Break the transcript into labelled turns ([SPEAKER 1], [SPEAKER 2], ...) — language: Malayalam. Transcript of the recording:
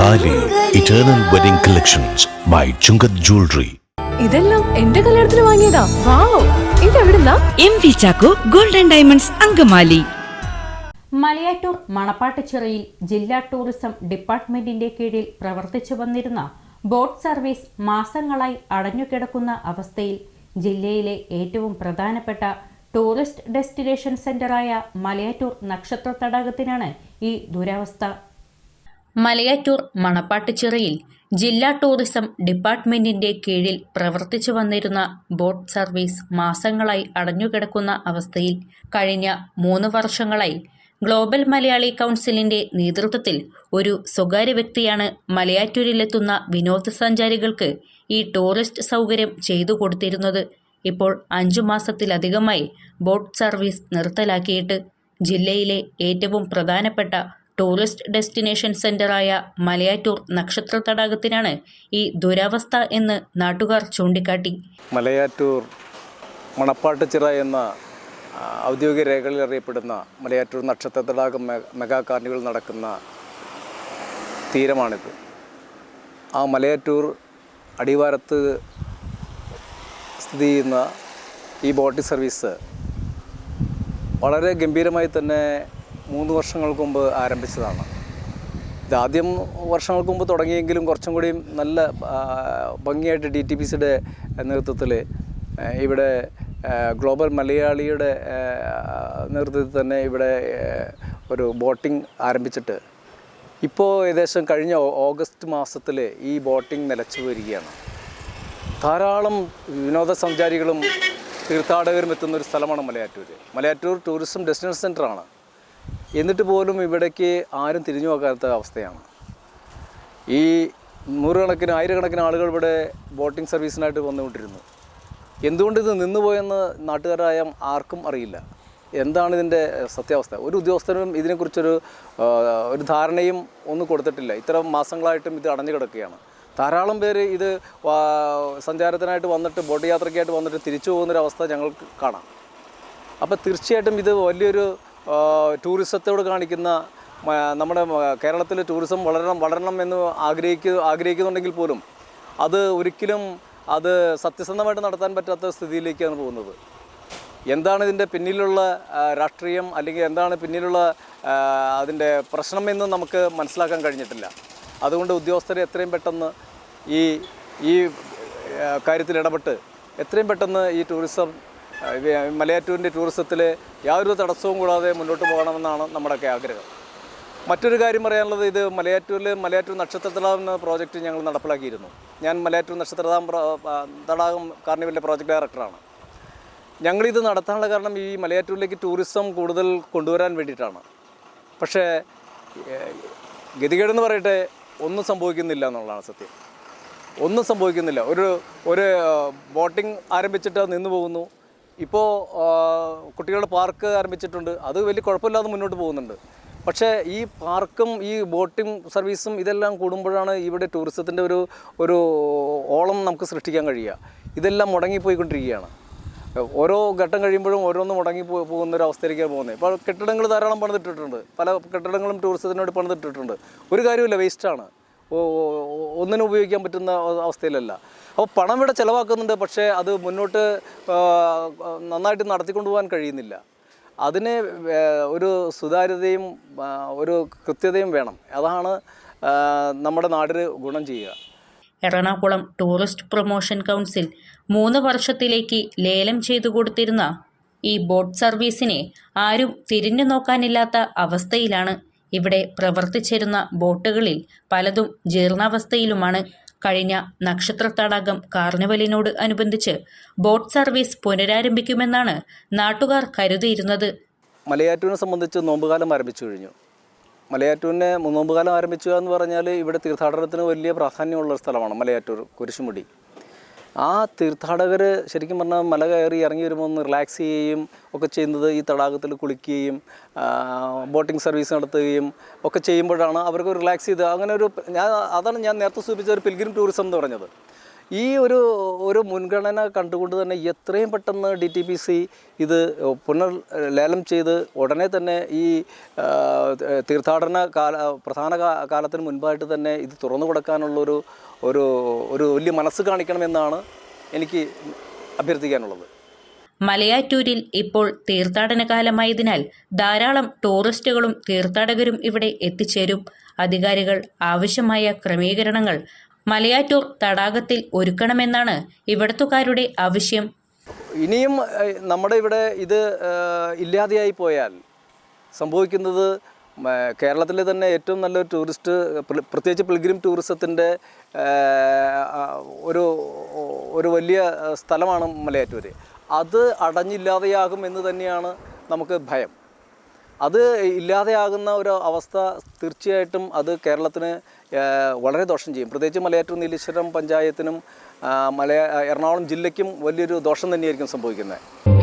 [SPEAKER 1] താലി eternal wedding collections by Chungath jewellery.
[SPEAKER 2] ഇതെല്ലാം എന്റെ കല്യാണത്തിന് വാങ്ങിയതാ. വാവ്, ഇതെവിടുന്നാ?
[SPEAKER 3] MV Chacko golden diamonds Angamaly.
[SPEAKER 4] Malayattoor മണപ്പാട്ടുചിറയിൽ ജില്ലാ ടൂറിസം ഡിപ്പാർട്ട്മെന്റിന്റെ കീഴിൽ പ്രവർത്തിച്ചു വന്നിരുന്ന ബോട്ട് സർവീസ് മാസങ്ങളായി അടഞ്ഞുകിടക്കുന്ന അവസ്ഥയിൽ ജില്ലയിലെ ഏറ്റവും പ്രധാനപ്പെട്ട ടൂറിസ്റ്റ് ഡെസ്റ്റിനേഷൻ സെന്ററായ മലയാറ്റൂർ നക്ഷത്ര തടാകത്തിനാണ് ഈ ദുരവസ്ഥ. മലയാറ്റൂർ മണപ്പാട്ടുചിറയിൽ ജില്ലാ ടൂറിസം ഡിപ്പാർട്ട്മെന്റിന്റെ കീഴിൽ പ്രവർത്തിച്ചു വന്നിരുന്ന ബോട്ട് സർവീസ് മാസങ്ങളായി അടഞ്ഞുകിടക്കുന്ന അവസ്ഥയിൽ കഴിഞ്ഞ 3 വർഷങ്ങളായി ഗ്ലോബൽ മലയാളി കൗൺസിലിന്റെ നേതൃത്വത്തിൽ ഒരു സ്വകാര്യ വ്യക്തിയാണ് മലയാറ്റൂരിലെത്തുന്ന വിനോദസഞ്ചാരികൾക്ക് ഈ ടൂറിസ്റ്റ് സൗകര്യം ചെയ്തു കൊടുത്തിരുന്നത്. ഇപ്പോൾ 5 മാസത്തിലധികമായി ബോട്ട് സർവീസ് നിർത്തലാക്കിയിട്ട് ജില്ലയിലെ ഏറ്റവും പ്രധാനപ്പെട്ട ടൂറിസ്റ്റ് ഡെസ്റ്റിനേഷൻ സെന്ററായ മലയാറ്റൂർ നക്ഷത്ര തടാകത്തിനാണ് ഈ ദുരവസ്ഥ എന്ന് നാട്ടുകാർ ചൂണ്ടിക്കാട്ടി.
[SPEAKER 5] മലയാറ്റൂർ മണപ്പാട്ടുചിറ എന്ന ഔദ്യോഗിക രേഖകളിൽ അറിയപ്പെടുന്ന മലയാറ്റൂർ നക്ഷത്ര തടാകം മെഗാ കാർണിവൽ നടക്കുന്ന തീരമാണിത്. ആ മലയാറ്റൂർ അടിവാരത്ത് സ്ഥിതി ചെയ്യുന്ന ഈ ബോട്ടിംഗ് സർവീസ് വളരെ ഗംഭീരമായി തന്നെ 3 വർഷങ്ങൾക്ക് മുമ്പ് ആരംഭിച്ചതാണ്. ഇതാദ്യം വർഷങ്ങൾക്ക് മുമ്പ് തുടങ്ങിയെങ്കിലും കുറച്ചും കൂടി നല്ല ഭംഗിയായിട്ട് DTPCയുടെ നേതൃത്വത്തിൽ ഇവിടെ ഗ്ലോബൽ മലയാളിയുടെ നേതൃത്വത്തിൽ തന്നെ ഇവിടെ ഒരു ബോട്ടിംഗ് ആരംഭിച്ചിട്ട് ഇപ്പോൾ ഏകദേശം കഴിഞ്ഞ ഓഗസ്റ്റ് മാസത്തിൽ ഈ ബോട്ടിംഗ് നിലച്ചു വരികയാണ്. ധാരാളം വിനോദസഞ്ചാരികളും തീർത്ഥാടകരും എത്തുന്നൊരു സ്ഥലമാണ് മലയാറ്റൂർ. മലയാറ്റൂർ ടൂറിസം ഡെസ്റ്റിനേഷൻ സെൻ്ററാണ്. എന്നിട്ട് പോലും ഇവിടേക്ക് ആരും തിരിഞ്ഞു നോക്കാത്ത അവസ്ഥയാണ്. ഈ നൂറുകണക്കിന് ആയിരക്കണക്കിന് ആളുകൾ ഇവിടെ ബോട്ടിംഗ് സർവീസിനായിട്ട് വന്നുകൊണ്ടിരുന്നു. എന്തുകൊണ്ട് ഇത് നിന്നുപോയെന്ന് നാട്ടുകാരായ ആർക്കും അറിയില്ല. എന്താണ് ഇതിൻ്റെ സത്യാവസ്ഥ? ഒരു ഉദ്യോഗസ്ഥരും ഇതിനെക്കുറിച്ചൊരു ധാരണയും ഒന്നും കൊടുത്തിട്ടില്ല. ഇത്തരം മാസങ്ങളായിട്ടും ഇത് അടഞ്ഞു കിടക്കുകയാണ്. ധാരാളം പേര് ഇത് സഞ്ചാരത്തിനായിട്ട് വന്നിട്ട് ബോട്ട് യാത്രയ്ക്കായിട്ട് വന്നിട്ട് തിരിച്ചു പോകുന്നൊരവസ്ഥ ഞങ്ങൾക്ക് കാണാം. അപ്പോൾ തീർച്ചയായിട്ടും ഇത് വലിയൊരു ടൂറിസത്തോട് കാണിക്കുന്ന, നമ്മുടെ കേരളത്തിൽ ടൂറിസം വളരണം എന്ന് ആഗ്രഹിക്കുന്നുണ്ടെങ്കിൽ പോലും അത് ഒരിക്കലും അത് സത്യസന്ധമായിട്ട് നടത്താൻ പറ്റാത്ത സ്ഥിതിയിലേക്കാണ് പോകുന്നത്. എന്താണ് ഇതിൻ്റെ പിന്നിലുള്ള രാഷ്ട്രീയം, അല്ലെങ്കിൽ എന്താണ് പിന്നിലുള്ള അതിൻ്റെ പ്രശ്നമെന്ന് നമുക്ക് മനസ്സിലാക്കാൻ കഴിഞ്ഞിട്ടില്ല. അതുകൊണ്ട് ഉദ്യോഗസ്ഥരെ എത്രയും പെട്ടെന്ന് ഈ കാര്യത്തിൽ ഇടപെട്ട് എത്രയും പെട്ടെന്ന് ഈ ടൂറിസം മലയാറ്റൂരിൻ്റെ ടൂറിസത്തിൽ യാതൊരു തടസ്സവും കൂടാതെ മുന്നോട്ട് പോകണമെന്നാണ് നമ്മുടെയൊക്കെ ആഗ്രഹം. മറ്റൊരു കാര്യം പറയാനുള്ളത്, ഇത് മലയാറ്റൂർ നക്ഷത്ര തടാകം എന്ന പ്രോജക്റ്റ് ഞങ്ങൾ നടപ്പിലാക്കിയിരുന്നു. ഞാൻ മലയാറ്റൂർ നക്ഷത്ര തടാകം കാർണിവലിൻ്റെ പ്രോജക്റ്റ് ഡയറക്ടറാണ്. ഞങ്ങളിത് നടത്താനുള്ള കാരണം ഈ മലയാറ്റൂരിലേക്ക് ടൂറിസം കൂടുതൽ കൊണ്ടുവരാൻ വേണ്ടിയിട്ടാണ്. പക്ഷേ ഗതികേടെന്ന് പറയട്ടെ, ഒന്നും സംഭവിക്കുന്നില്ല എന്നുള്ളതാണ് സത്യം. ഒന്നും സംഭവിക്കുന്നില്ല. ഒരു ബോട്ടിംഗ് ആരംഭിച്ചിട്ട് നിന്ന് പോകുന്നു. ഇപ്പോൾ കുട്ടികളുടെ പാർക്ക് ആരംഭിച്ചിട്ടുണ്ട്. അത് വലിയ കുഴപ്പമില്ലാതെ മുന്നോട്ട് പോകുന്നുണ്ട്. പക്ഷേ ഈ പാർക്കും ഈ ബോട്ടിംഗ് സർവീസും ഇതെല്ലാം കൂടുമ്പോഴാണ് ഇവിടെ ടൂറിസത്തിൻ്റെ ഒരു ഓളം നമുക്ക് സൃഷ്ടിക്കാൻ കഴിയുക. ഇതെല്ലാം മുടങ്ങിപ്പോയിക്കൊണ്ടിരിക്കുകയാണ്. ഓരോ ഘട്ടം കഴിയുമ്പോഴും ഓരോന്ന് മുടങ്ങി പോകുന്നൊരവസ്ഥയിലേക്കാണ് പോകുന്നത്. ഇപ്പോൾ കെട്ടിടങ്ങൾ ധാരാളം പണിതിട്ടിട്ടുണ്ട്. പല കെട്ടിടങ്ങളും ടൂറിസത്തിനോട് പണിതിട്ടിട്ടുണ്ട്. ഒരു കാര്യമില്ല, വേസ്റ്റാണ്. ഒന്നിനും ഉപയോഗിക്കാൻ പറ്റുന്ന അവസ്ഥയിലല്ല. അപ്പോൾ പണം ഇവിടെ ചിലവാക്കുന്നുണ്ട്. പക്ഷേ അത് മുന്നോട്ട് നന്നായിട്ട് നടത്തിക്കൊണ്ടു പോകാൻ കഴിയുന്നില്ല. അതിന് ഒരു സുതാര്യതയും ഒരു കൃത്യതയും വേണം. അതാണ് നമ്മുടെ നാടിന് ഗുണം ചെയ്യുക.
[SPEAKER 4] എറണാകുളം ടൂറിസ്റ്റ് പ്രൊമോഷൻ കൗൺസിൽ 3 വർഷത്തിലേക്ക് ലേലം ചെയ്തു കൊടുത്തിരുന്ന ഈ ബോട്ട് സർവീസിനെ ആരും തിരിഞ്ഞു നോക്കാനില്ലാത്ത അവസ്ഥയിലാണ്. ഇവിടെ പ്രവർത്തിച്ചിരുന്ന ബോട്ടുകളിൽ പലതും ജീർണാവസ്ഥയിലുമാണ്. കഴിഞ്ഞ നക്ഷത്ര തടാകം കാർണിവലിനോട് അനുബന്ധിച്ച് ബോട്ട് സർവീസ് പുനരാരംഭിക്കുമെന്നാണ് നാട്ടുകാർ കരുതിയിരുന്നത്.
[SPEAKER 5] മലയാറ്റൂരിനെ സംബന്ധിച്ച് നോമ്പുകാലം ആരംഭിച്ചു കഴിഞ്ഞു. മലയാറ്റൂരിനെ നോമ്പുകാലം ആരംഭിക്കുക എന്ന് പറഞ്ഞാൽ ഇവിടെ തീർത്ഥാടനത്തിന് വലിയ പ്രാധാന്യമുള്ള സ്ഥലമാണ് മലയാറ്റൂർ കുരിശുമുടി. ആ തീർത്ഥാടകർ ശരിക്കും പറഞ്ഞാൽ മല കയറി ഇറങ്ങി വരുമ്പോൾ ഒന്ന് റിലാക്സ് ചെയ്യുകയും ഒക്കെ ചെയ്യുന്നത് ഈ തടാകത്തിൽ കുളിക്കുകയും ബോട്ടിംഗ് സർവീസ് നടത്തുകയും ഒക്കെ ചെയ്യുമ്പോഴാണ് അവർക്ക് റിലാക്സ് ചെയ്ത് അങ്ങനെ അതാണ് ഞാൻ നേരത്തെ സൂചിപ്പിച്ച ഒരു പിൽഗ്രിം ടൂറിസം എന്ന് പറഞ്ഞത്. ഈ ഒരു മുൻഗണന കണ്ടുകൊണ്ട് തന്നെ എത്രയും പെട്ടെന്ന് DTPC ഇത് ലേലം ചെയ്ത് ഉടനെ തന്നെ ഈ തീർത്ഥാടന പ്രധാന കാലത്തിന് മുൻപായിട്ട് തന്നെ ഇത് തുറന്നു കൊടുക്കാനുള്ളൊരു ഒരു വലിയ മനസ്സ് കാണിക്കണമെന്നാണ് എനിക്ക് അഭ്യർത്ഥിക്കാനുള്ളത്.
[SPEAKER 4] മലയാറ്റൂരിൽ ഇപ്പോൾ തീർത്ഥാടന കാലമായതിനാൽ ധാരാളം ടൂറിസ്റ്റുകളും തീർത്ഥാടകരും ഇവിടെ എത്തിച്ചേരും. അധികാരികൾ ആവശ്യമായ ക്രമീകരണങ്ങൾ മലയാറ്റൂർ തടാകത്തിൽ ഒരുക്കണമെന്നാണ് ഇവിടത്തുകാരുടെ ആവശ്യം.
[SPEAKER 5] ഇനിയും നമ്മുടെ ഇവിടെ ഇത് ഇല്ലാതെയായി പോയാൽ സംഭവിക്കുന്നത് കേരളത്തിലെ തന്നെ ഏറ്റവും നല്ലൊരു ടൂറിസ്റ്റ്, പ്രത്യേകിച്ച് പിൽഗ്രിം ടൂറിസത്തിൻ്റെ ഒരു വലിയ സ്ഥലമാണ് മലയാറ്റൂർ. അത് അടഞ്ഞില്ലാതെയാകും എന്ന് തന്നെയാണ് നമുക്ക് ഭയം. അത് ഇല്ലാതെയാകുന്ന ഒരു അവസ്ഥ തീർച്ചയായിട്ടും അത് കേരളത്തിന് വളരെ ദോഷം ചെയ്യും. പ്രത്യേകിച്ച് മലയാറ്റൂർ നീലേശ്വരം പഞ്ചായത്തിനും എറണാകുളം ജില്ലയ്ക്കും വലിയൊരു ദോഷം തന്നെയായിരിക്കും സംഭവിക്കുന്നത്.